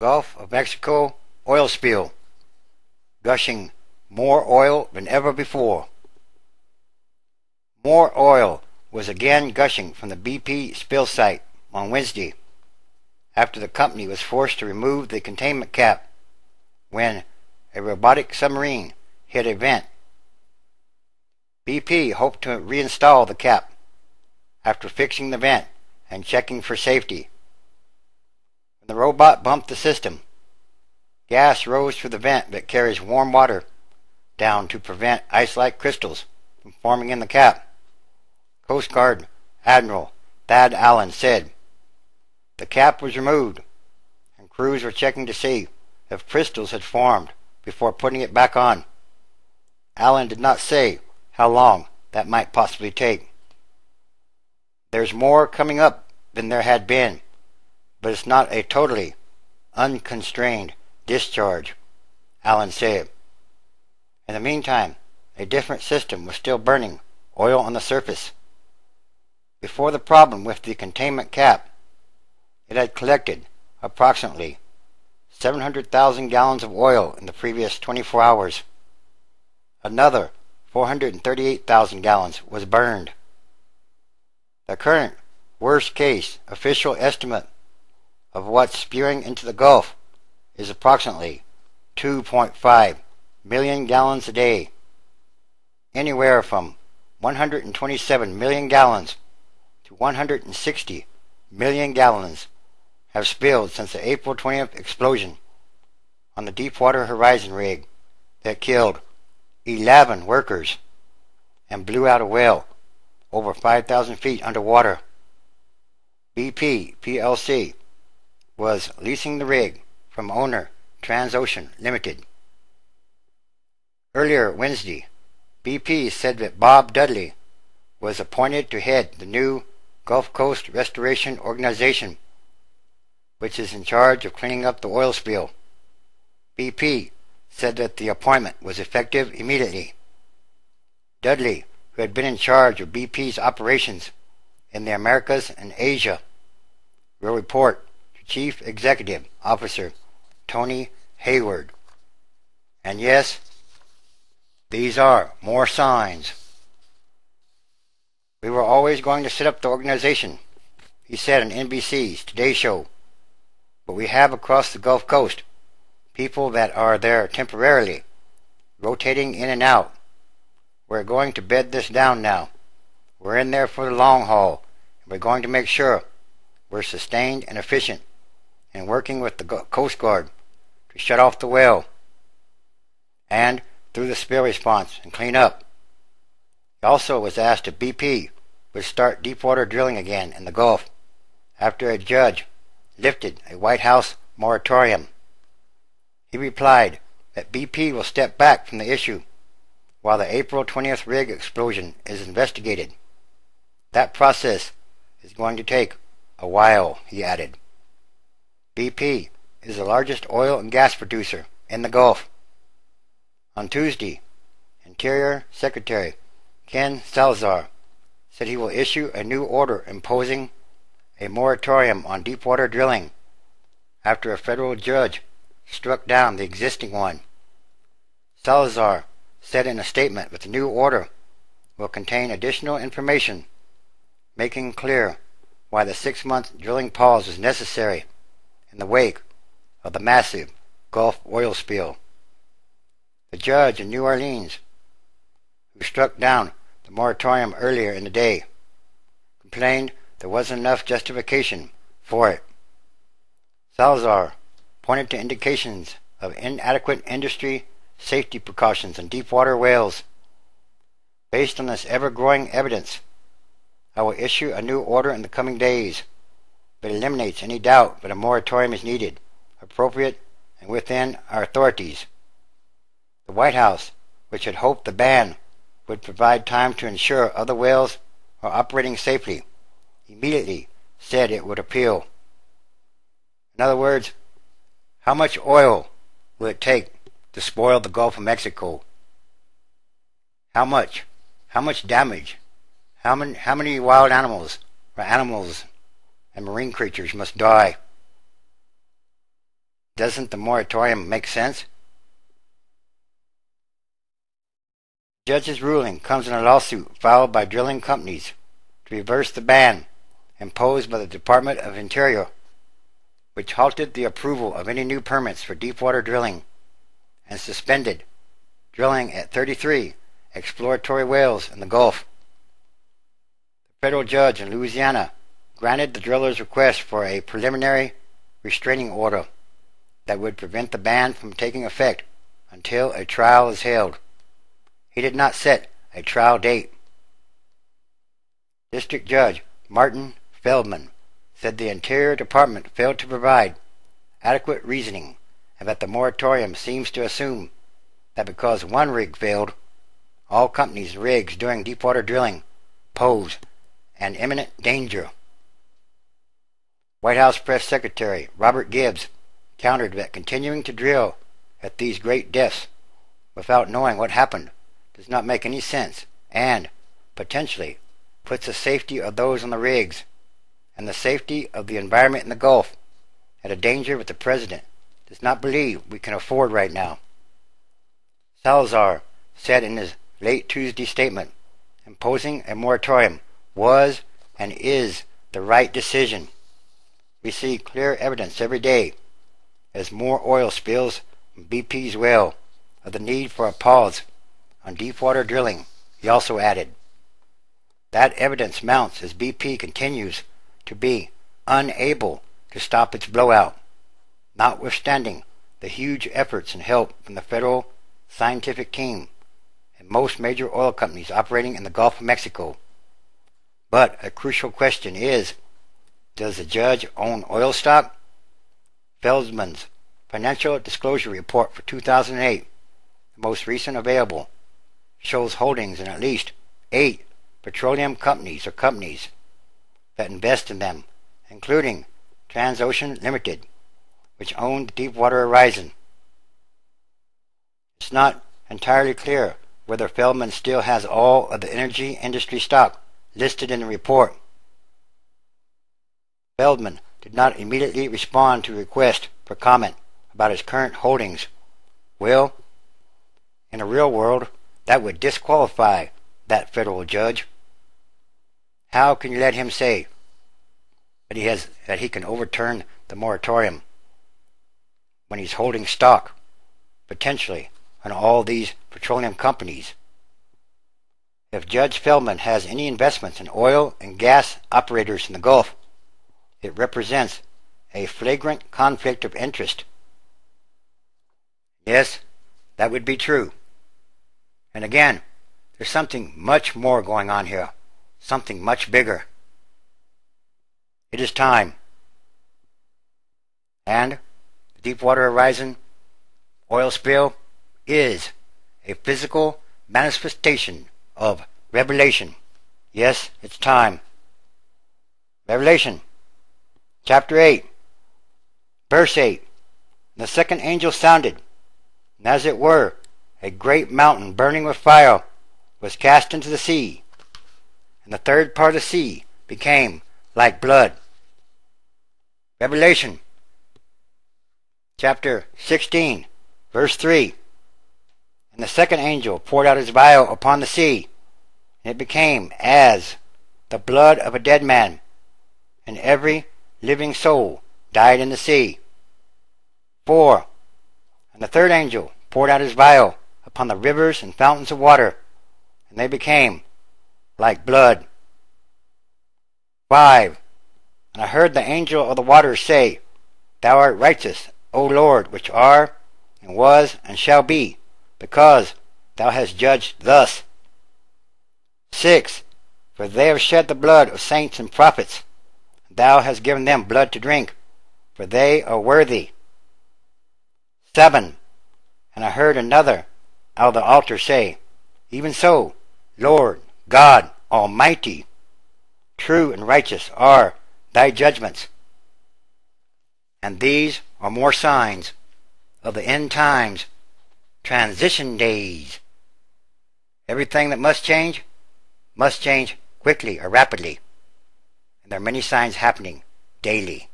Gulf of Mexico oil spill, gushing more oil than ever before. More oil was again gushing from the BP spill site on Wednesday after the company was forced to remove the containment cap when a robotic submarine hit a vent. BP hoped to reinstall the cap after fixing the vent and checking for safety. When the robot bumped the system, gas rose through the vent that carries warm water down to prevent ice-like crystals from forming in the cap. Coast Guard Admiral Thad Allen said the cap was removed and crews were checking to see if crystals had formed before putting it back on. Allen did not say how long that might possibly take. There's more coming up than there had been, but it's not a totally unconstrained discharge, Allen said. In the meantime, a different system was still burning oil on the surface. Before the problem with the containment cap, it had collected approximately 700,000 gallons of oil in the previous 24 hours. Another 438,000 gallons was burned. The current worst-case official estimate of what's spewing into the Gulf is approximately 2.5 million gallons a day. Anywhere from 127 million gallons to 160 million gallons have spilled since the April 20th explosion on the Deepwater Horizon rig that killed 11 workers and blew out a well over 5,000 feet underwater. BP plc was leasing the rig from owner Transocean Limited. Earlier Wednesday, BP said that Bob Dudley was appointed to head the new Gulf Coast Restoration Organization, which is in charge of cleaning up the oil spill. BP said that the appointment was effective immediately. Dudley, who had been in charge of BP's operations in the Americas and Asia, will report to Chief Executive Officer Tony Hayward. And yes, these are more signs. We were always going to set up the organization, he said on NBC's Today Show. But we have across the Gulf Coast people that are there temporarily, rotating in and out. We're going to bed this down now. We're in there for the long haul, and we're going to make sure we're sustained and efficient in working with the Coast Guard to shut off the well and through the spill response and clean up. He also was asked if BP would start deepwater drilling again in the Gulf after a judge lifted a White House moratorium. He replied that BP will step back from the issue while the April 20th rig explosion is investigated. That process is going to take a while, he added. BP is the largest oil and gas producer in the Gulf. On Tuesday, Interior Secretary Ken Salazar said he will issue a new order imposing a moratorium on deepwater drilling after a federal judge struck down the existing one. Salazar said in a statement that the new order will contain additional information making clear why the 6-month drilling pause was necessary in the wake of the massive Gulf oil spill. The judge in New Orleans, who struck down the moratorium earlier in the day, complained there wasn't enough justification for it. Salazar pointed to indications of inadequate industry safety precautions in deepwater wells. Based on this ever-growing evidence, I will issue a new order in the coming days that eliminates any doubt that a moratorium is needed, appropriate, and within our authorities. The White House, which had hoped the ban would provide time to ensure other wells are operating safely, immediately said it would appeal. In other words, how much oil will it take to spoil the Gulf of Mexico? How much? How much damage? How many wild animals and marine creatures must die? Doesn't the moratorium make sense? The judge's ruling comes in a lawsuit filed by drilling companies to reverse the ban imposed by the Department of Interior, which halted the approval of any new permits for deepwater drilling and suspended drilling at 33 exploratory wells in the Gulf. The federal judge in Louisiana granted the drillers' request for a preliminary restraining order that would prevent the ban from taking effect until a trial is held. He did not set a trial date. District Judge Martin Feldman said the Interior Department failed to provide adequate reasoning and that the moratorium seems to assume that because one rig failed, all companies and rigs doing deepwater drilling pose an imminent danger. White House Press Secretary Robert Gibbs countered that continuing to drill at these great depths without knowing what happened does not make any sense and, potentially, puts the safety of those on the rigs and the safety of the environment in the Gulf at a danger that the President does not believe we can afford right now. Salazar said in his late Tuesday statement, imposing a moratorium was and is the right decision. We see clear evidence every day as more oil spills from BP's well of the need for a pause on deepwater drilling, he also added. That evidence mounts as BP continues to be unable to stop its blowout, notwithstanding the huge efforts and help from the federal scientific team and most major oil companies operating in the Gulf of Mexico. But a crucial question is, does the judge own oil stock? Feldman's Financial Disclosure Report for 2008, the most recent available, shows holdings in at least 8 petroleum companies or companies that invest in them, including Transocean Limited, which owned the Deepwater Horizon. It's not entirely clear whether Feldman still has all of the energy industry stock listed in the report. Feldman did not immediately respond to a request for comment about his current holdings. Well, in the real world, that would disqualify that federal judge. How can you let him say that he can overturn the moratorium when he's holding stock, potentially, on all these petroleum companies? If Judge Feldman has any investments in oil and gas operators in the Gulf, it represents a flagrant conflict of interest. Yes, that would be true. And again, there's something much more going on here, something much bigger. It is time. And the Deepwater Horizon oil spill is a physical manifestation of revelation. Yes, it's time. Revelation, chapter 8, verse 8. And the second angel sounded, and as it were, a great mountain burning with fire was cast into the sea, and the third part of the sea became like blood. Revelation, chapter 16, verse 3. And the second angel poured out his vial upon the sea, and it became as the blood of a dead man, and every living soul died in the sea. 4. And the third angel poured out his vial upon the rivers and fountains of water, and they became like blood. 5. And I heard the angel of the waters say, Thou art righteous, O Lord, which are, and was, and shall be, because thou hast judged thus. 6. For they have shed the blood of saints and prophets, and thou hast given them blood to drink, for they are worthy. 7. And I heard another out of the altar say, Even so, Lord God Almighty, true and righteous are thy judgments. And these are more signs of the end times, transition days. Everything that must change quickly or rapidly. And there are many signs happening daily.